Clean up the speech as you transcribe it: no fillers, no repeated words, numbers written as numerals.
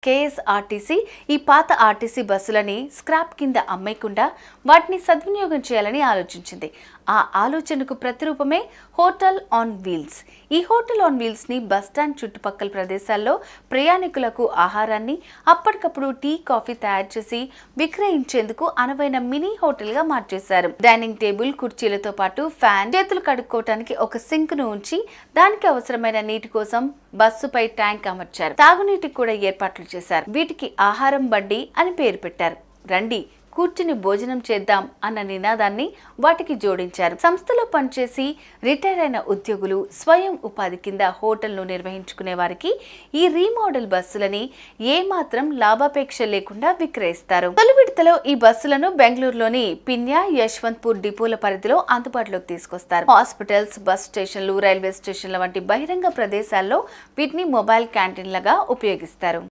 KSRTC ఈ పాత RTC బస్సులని scrap కింద అమ్మేయకుండా వాటిని సద్వినియోగం చేయాలని ఆలోచించింది. ఆ ఆలోచనకు ప్రతిరూపమే హోటల్ ఆన్ వీల్స్. ఈ హోటల్ ఆన్ వీల్స్ ని బస్టాండ్ చుట్టుపక్కల ప్రదేశాల్లో ప్రయాణికులకు ఆహారాన్ని, అప్పటికప్పుడు టీ, కాఫీ తయారు చేసి విక్రయించేందుకు అనువైన మినీ హోటల్ గా మార్చేశారు. డైనింగ్ టేబుల్, కుర్చీలతో పాటు ఫ్యాన్, చేతులు కడుక్కోవటానికి ఒక సింక్ ను ఉంచి దానికి అవసరమైన నీటి కోసం బస్సుపై ట్యాంక్ అమర్చారు. తాగునీటికి కూడా ఏర్పాట్లు చేశారు. వీటికి ఆహారం బండి అని పేరు పెట్టారు. రండి కూర్చుని భోజనం చేద్దాం అన్న నినాదాన్ని వాటికి జోడించారు. సంస్థలో పనిచేసి రిటైర్ అయిన ఉద్యోగులు, స్వయం ఉపాధి కింద హోటల్ను నిర్వహించుకునే వారికి ఈ రీమోడల్ బస్సులని ఏమాత్రం లాభాపేక్ష లేకుండా విక్రయిస్తారు. తొలి విడతలో ఈ బస్సులను బెంగళూరులోని పిన్యా, యశ్వంత్పూర్ డిపోల పరిధిలో అందుబాటులోకి తీసుకొస్తారు. హాస్పిటల్స్, బస్ స్టేషన్లు, రైల్వే స్టేషన్ల వంటి బహిరంగ ప్రదేశాల్లో వీటిని మొబైల్ క్యాంటీన్లుగా ఉపయోగిస్తారు.